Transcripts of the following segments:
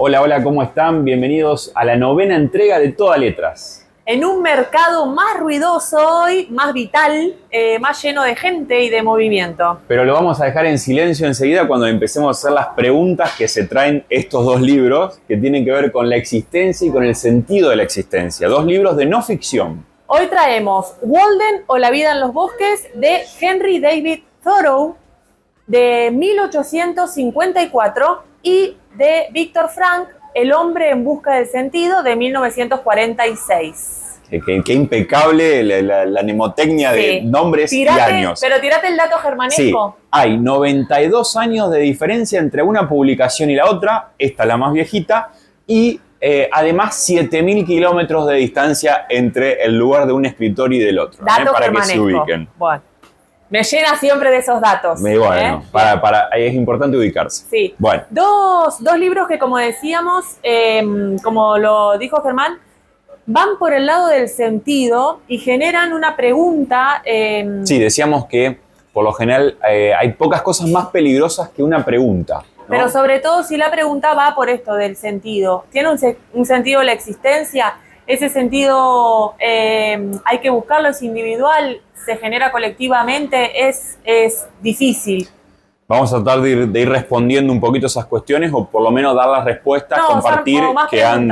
Hola, hola, ¿cómo están? Bienvenidos a la novena entrega de Toda Letras. En un mercado más ruidoso hoy, más vital, más lleno de gente y de movimiento. Pero lo vamos a dejar en silencio enseguida cuando empecemos a hacer las preguntas que se traen estos dos libros que tienen que ver con la existencia y con el sentido de la existencia. Dos libros de no ficción. Hoy traemos Walden o La vida en los bosques de Henry David Thoreau de 1854 y de Viktor Frankl, El hombre en busca del sentido de 1946. Qué impecable la mnemotecnia de nombres y años. Pero tirate el dato germanesco. Sí, hay 92 años de diferencia entre una publicación y la otra, esta la más viejita, y además 7.000 kilómetros de distancia entre el lugar de un escritor y del otro. Dato para germanesco. Que se ubiquen. Bueno. Me llena siempre de esos datos. Bueno, es importante ubicarse. Sí. Bueno. Dos libros que, como decíamos, como lo dijo Germán, van por el lado del sentido y generan una pregunta. Sí, decíamos que por lo general hay pocas cosas más peligrosas que una pregunta, ¿no? Pero sobre todo si la pregunta va por esto del sentido. ¿Tiene un sentido la existencia? Ese sentido hay que buscarlo, es individual, se genera colectivamente, es difícil. Vamos a tratar de ir respondiendo un poquito esas cuestiones o por lo menos dar las respuestas, compartir que han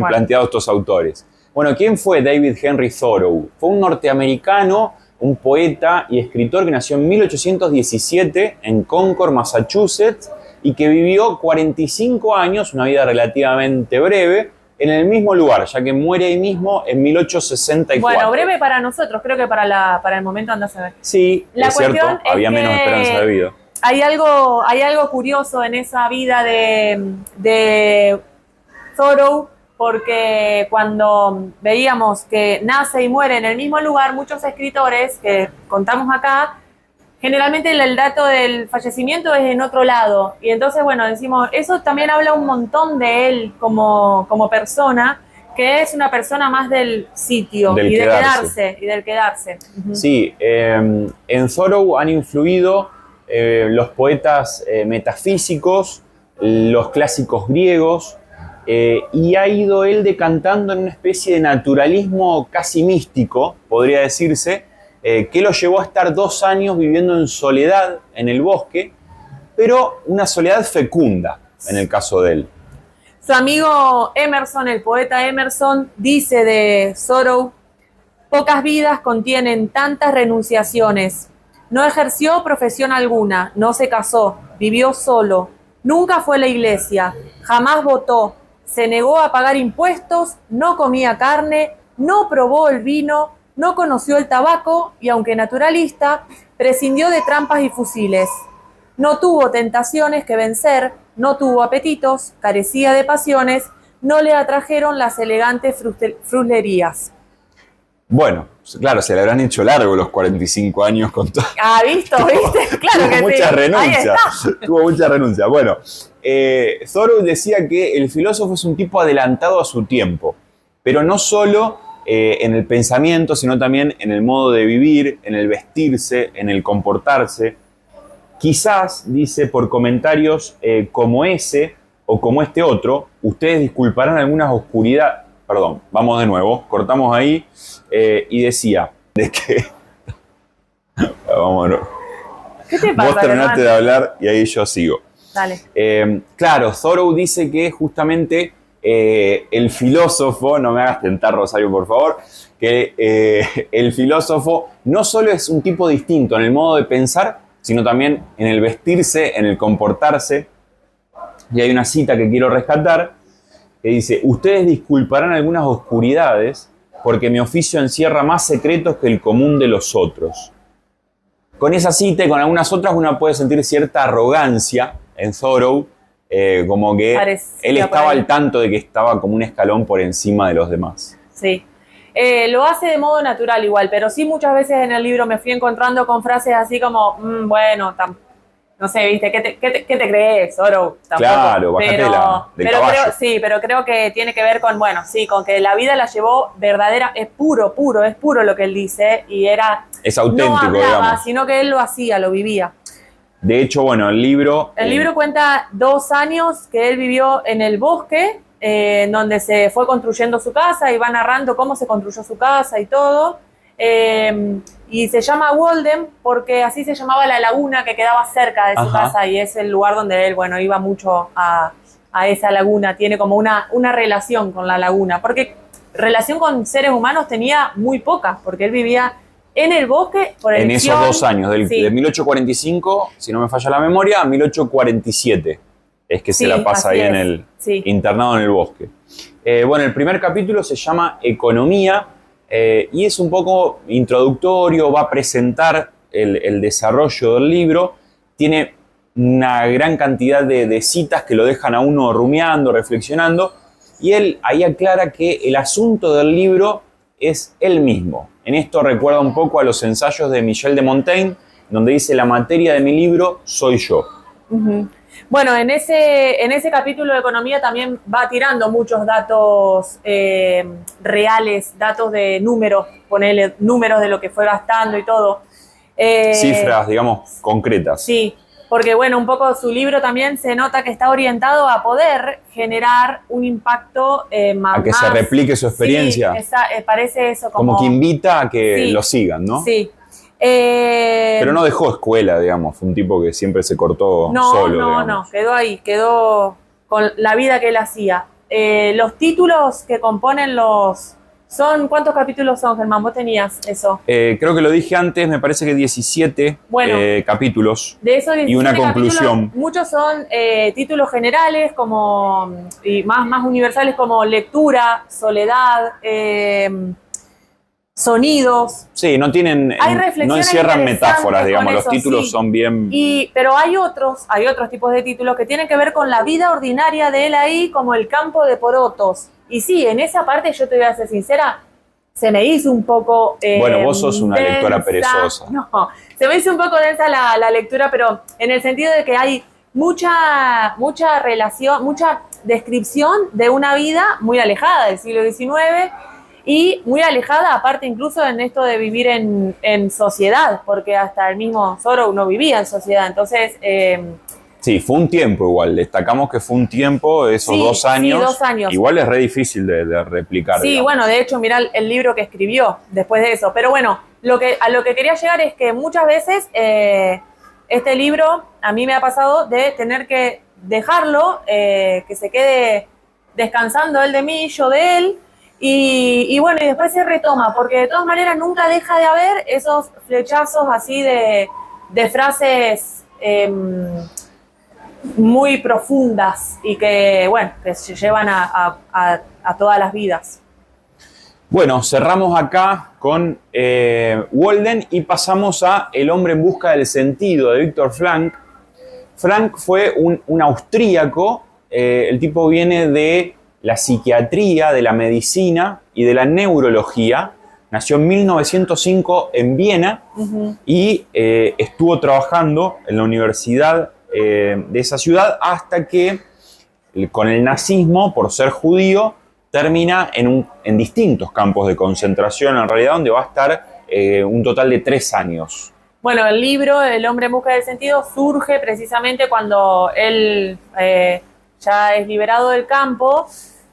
planteado estos autores. Bueno, ¿quién fue David Henry Thoreau? Fue un norteamericano, un poeta y escritor que nació en 1817 en Concord, Massachusetts, y que vivió 45 años, una vida relativamente breve, en el mismo lugar, ya que muere ahí mismo en 1864. Bueno, breve para nosotros, creo que para el momento andás a ver. Sí, es cierto, había menos esperanza de vida. Hay algo curioso en esa vida de Thoreau, porque cuando veíamos que nace y muere en el mismo lugar, muchos escritores que contamos acá, generalmente el dato del fallecimiento es en otro lado. Y entonces, bueno, decimos, eso también habla un montón de él como persona, que es una persona más del sitio y del quedarse. Uh-huh. Sí, en Thoreau han influido los poetas metafísicos, los clásicos griegos, y ha ido él decantando en una especie de naturalismo casi místico, podría decirse, que lo llevó a estar 2 años viviendo en soledad en el bosque, pero una soledad fecunda en el caso de él. Su amigo Emerson, el poeta Emerson, dice de Thoreau: pocas vidas contienen tantas renunciaciones. No ejerció profesión alguna, no se casó, vivió solo, nunca fue a la iglesia, jamás votó, se negó a pagar impuestos, no comía carne, no probó el vino, no conoció el tabaco y, aunque naturalista, prescindió de trampas y fusiles. No tuvo tentaciones que vencer, no tuvo apetitos, carecía de pasiones, no le atrajeron las elegantes fruslerías. Bueno, claro, se le habrán hecho largo los 45 años con todo. Ah, ¿viste? Claro que sí. Tuvo mucha renuncia. Bueno, Thoreau decía que el filósofo es un tipo adelantado a su tiempo, pero no solo en el pensamiento, sino también en el modo de vivir, en el vestirse, en el comportarse. Quizás, dice, por comentarios como ese o como este otro, ustedes disculparán algunas oscuridades. Perdón, vamos de nuevo, cortamos ahí y decía de que... Vamos de nuevo. ¿Qué te pasa, vos terminaste de hablar y ahí yo sigo. Dale. Claro, Thoreau dice que justamente el filósofo, no me hagas tentar, Rosario, por favor, que el filósofo no solo es un tipo distinto en el modo de pensar, sino también en el vestirse, en el comportarse. Y hay una cita que quiero rescatar, que dice: ustedes disculparán algunas oscuridades porque mi oficio encierra más secretos que el común de los otros. Con esa cita y con algunas otras uno puede sentir cierta arrogancia en Thoreau, como que él estaba al tanto de que estaba como un escalón por encima de los demás. Sí. Lo hace de modo natural igual, pero sí muchas veces en el libro me fui encontrando con frases así como, bueno, no sé, ¿viste? ¿Qué te crees, Thoreau? Claro, bajatela del caballo. Pero creo que tiene que ver con, con que la vida la llevó verdadera, es puro lo que él dice, y era... Es auténtico, no hablaba, digamos. sino que él lo hacía, lo vivía. De hecho, bueno, el libro... El libro cuenta 2 años que él vivió en el bosque, en donde se fue construyendo su casa y va narrando cómo se construyó su casa y todo. Y se llama Walden porque así se llamaba la laguna que quedaba cerca de su casa y es el lugar donde él, bueno, iba mucho a esa laguna. Tiene como una relación con la laguna, porque relación con seres humanos tenía muy poca, porque él vivía en el bosque por elección. En esos 2 años, de 1845, si no me falla la memoria, a 1847. Es que se la pasa ahí en el internado en el bosque. Bueno, el primer capítulo se llama Economía y es un poco introductorio, va a presentar el desarrollo del libro. Tiene una gran cantidad de citas que lo dejan a uno rumiando, reflexionando, y él ahí aclara que el asunto del libro es él mismo. En esto recuerda un poco a los ensayos de Michel de Montaigne, donde dice: la materia de mi libro soy yo. Bueno, en ese capítulo de economía también va tirando muchos datos reales, datos de números, ponerle números de lo que fue gastando y todo. Cifras, digamos, concretas. Sí, porque bueno, un poco su libro también se nota que está orientado a poder generar un impacto más. A que se replique su experiencia. Sí, parece eso. Como que invita a que lo sigan, ¿no? Sí. Pero no dejó escuela, digamos, fue un tipo que siempre se cortó solo. No, quedó ahí, quedó con la vida que él hacía. Los títulos que componen ¿cuántos capítulos son, Germán? ¿Vos tenías eso? Creo que lo dije antes, me parece que 17 capítulos. De esos 17 y una conclusión. Muchos son títulos generales y más universales, como lectura, soledad, sonidos. Sí, no encierran metáforas, digamos, los títulos son bien... Pero hay otros tipos de títulos que tienen que ver con la vida ordinaria de él ahí, como el campo de porotos. Y sí, en esa parte, yo te voy a ser sincera, se me hizo un poco bueno, vos sos una lectora perezosa. No, se me hizo un poco densa la lectura, pero en el sentido de que hay mucha relación, mucha descripción de una vida muy alejada del siglo XIX, y muy alejada, aparte incluso en esto de vivir en sociedad, porque hasta el mismo Thoreau no vivía en sociedad. Entonces... sí, fue un tiempo igual. Destacamos que fue un tiempo, esos 2 años. Sí, 2 años. Igual es re difícil de replicar. Sí, digamos. Bueno, de hecho, mirá el libro que escribió después de eso. Pero bueno, a lo que quería llegar es que muchas veces este libro a mí me ha pasado de tener que dejarlo, que se quede descansando él de mí, yo de él. Y bueno, y después se retoma, porque de todas maneras nunca deja de haber esos flechazos así de frases muy profundas y que, bueno, que se llevan a todas las vidas. Bueno, cerramos acá con Walden y pasamos a El hombre en busca del sentido, de Viktor Frankl. Frankl fue un austríaco, el tipo viene de la psiquiatría, de la medicina y de la neurología. Nació en 1905 en Viena y estuvo trabajando en la universidad de esa ciudad hasta que con el nazismo, por ser judío, termina en distintos campos de concentración, en realidad, donde va a estar un total de 3 años. Bueno, el libro El hombre en busca del sentido surge precisamente cuando él ya es liberado del campo,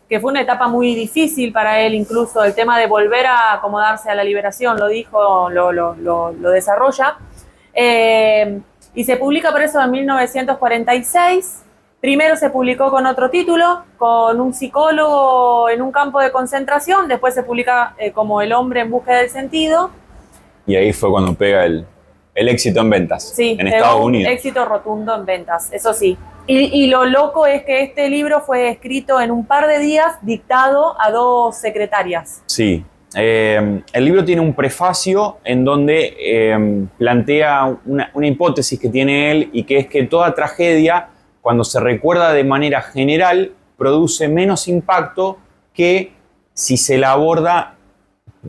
que fue una etapa muy difícil para él, incluso el tema de volver a acomodarse a la liberación, lo dijo, lo desarrolla, y se publica por eso en 1946. Primero se publicó con otro título, con un psicólogo en un campo de concentración, después se publica como El hombre en busca del sentido. Y ahí fue cuando pega el éxito en ventas, sí, en Estados Unidos. Éxito rotundo en ventas, eso sí. Y lo loco es que este libro fue escrito en un par de días, dictado a 2 secretarias. Sí. El libro tiene un prefacio en donde plantea una hipótesis que tiene él, y que es que toda tragedia, cuando se recuerda de manera general, produce menos impacto que si se la aborda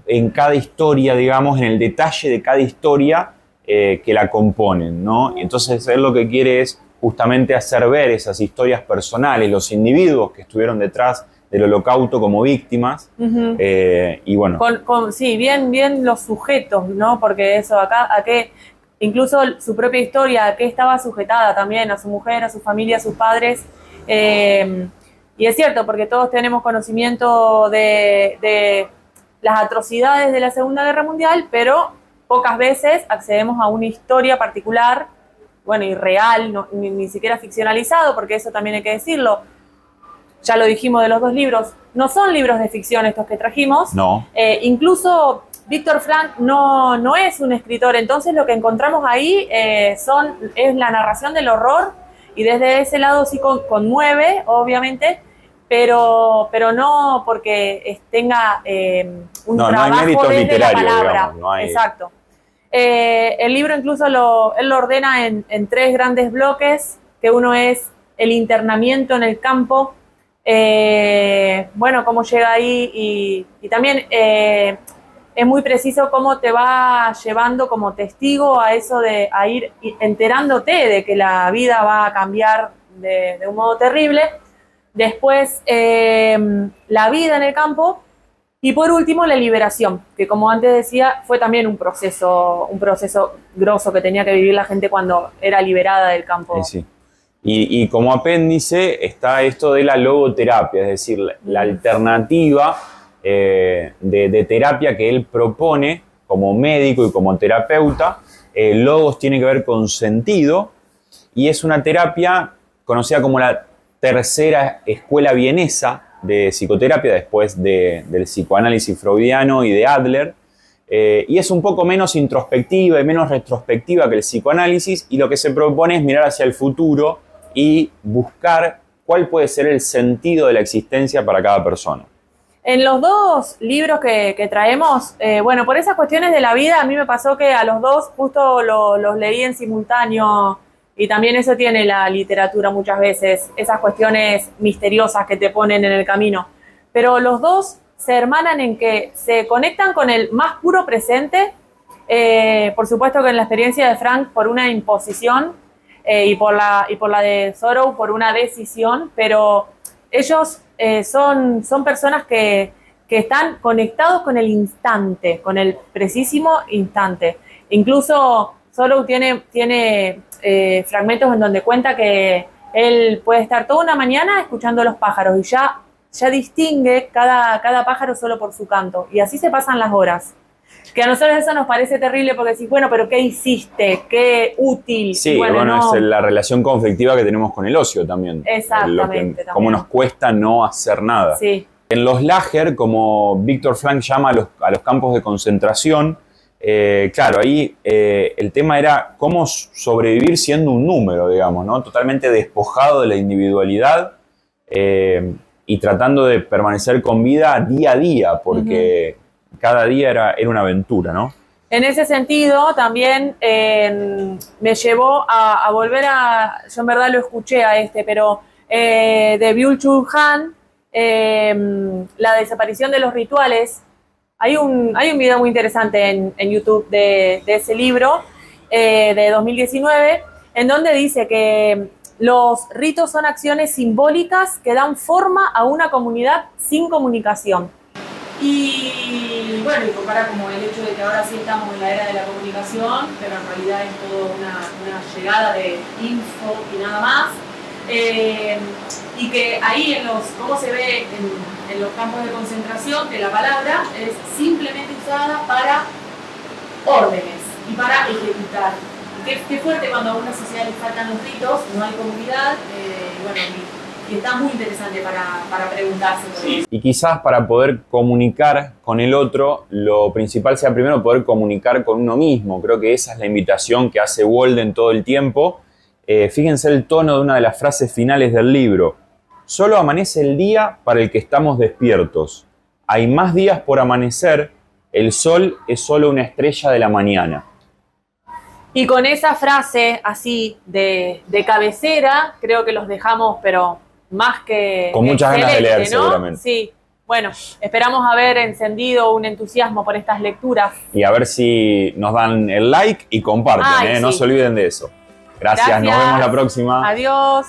en cada historia, digamos, en el detalle de cada historia que la componen, ¿no? Entonces él lo que quiere es justamente hacer ver esas historias personales, los individuos que estuvieron detrás del Holocausto como víctimas, y bueno. Sí, bien los sujetos, ¿no? Porque eso acá, incluso su propia historia, a qué estaba sujetada también, a su mujer, a su familia, a sus padres. Y es cierto, porque todos tenemos conocimiento de las atrocidades de la Segunda Guerra Mundial, pero pocas veces accedemos a una historia particular, bueno, y real, no, ni siquiera ficcionalizado, porque eso también hay que decirlo. Ya lo dijimos de los dos libros, no son libros de ficción estos que trajimos. No. Incluso Víctor Frank no es un escritor, entonces lo que encontramos ahí es la narración del horror, y desde ese lado sí conmueve, obviamente, pero no porque tenga un trabajo no hay mérito desde literario, la palabra. digamos, no hay... Exacto. El libro incluso él lo ordena en 3 grandes bloques, que uno es el internamiento en el campo, bueno, cómo llega ahí, y también es muy preciso cómo te va llevando como testigo a eso a ir enterándote de que la vida va a cambiar de un modo terrible. Después, la vida en el campo. Y por último, la liberación, que como antes decía, fue también un proceso grosso que tenía que vivir la gente cuando era liberada del campo. Sí. Y como apéndice está esto de la logoterapia, es decir, la alternativa de terapia que él propone como médico y como terapeuta. Logos tiene que ver con sentido, y es una terapia conocida como la tercera escuela vienesa de psicoterapia, después del psicoanálisis freudiano y de Adler, y es un poco menos introspectiva y menos retrospectiva que el psicoanálisis, y lo que se propone es mirar hacia el futuro y buscar cuál puede ser el sentido de la existencia para cada persona. En los dos libros que traemos, bueno, por esas cuestiones de la vida, a mí me pasó que a los dos justo los leí en simultáneo, y también eso tiene la literatura muchas veces, esas cuestiones misteriosas que te ponen en el camino. Pero los dos se hermanan en que se conectan con el más puro presente, por supuesto que en la experiencia de Frank por una imposición, y por la de Sorrow por una decisión, pero ellos son personas que están conectados con el instante, con el precisísimo instante. Incluso Sorrow tiene fragmentos en donde cuenta que él puede estar toda una mañana escuchando los pájaros y ya distingue cada pájaro solo por su canto, y así se pasan las horas. Que a nosotros eso nos parece terrible porque decís, bueno, pero ¿qué hiciste? ¿Qué útil? Sí, bueno, no. Es la relación conflictiva que tenemos con el ocio también. Exactamente. Cómo nos cuesta no hacer nada. Sí. En los Lager, como Víctor Frank llama a los campos de concentración, claro, ahí el tema era cómo sobrevivir siendo un número, digamos, ¿no? Totalmente despojado de la individualidad, y tratando de permanecer con vida día a día, porque cada día era una aventura, ¿no? En ese sentido, también me llevó a volver yo en verdad lo escuché a pero de Byung-Chul Han, la desaparición de los rituales. Hay un video muy interesante en YouTube de ese libro, de 2019, en donde dice que los ritos son acciones simbólicas que dan forma a una comunidad sin comunicación. Y bueno, y compara como el hecho de que ahora sí estamos en la era de la comunicación, pero en realidad es todo una llegada de info y nada más. Y que ahí cómo se ve en los campos de concentración, que la palabra es simplemente usada para órdenes y para ejecutar. Qué fuerte cuando a una sociedad le faltan los ritos, no hay comunidad, y está muy interesante para preguntarse por eso. Y quizás para poder comunicar con el otro, lo principal sea primero poder comunicar con uno mismo. Creo que esa es la invitación que hace Walden todo el tiempo. Fíjense el tono de una de las frases finales del libro. Solo amanece el día para el que estamos despiertos. Hay más días por amanecer. El sol es solo una estrella de la mañana. Y con esa frase así de cabecera, creo que los dejamos, pero más que con muchas ganas de leer, ¿no? Seguramente. Sí. Bueno, esperamos haber encendido un entusiasmo por estas lecturas. Y a ver si nos dan el like y comparten, sí. No se olviden de eso. Gracias, nos vemos la próxima. Adiós.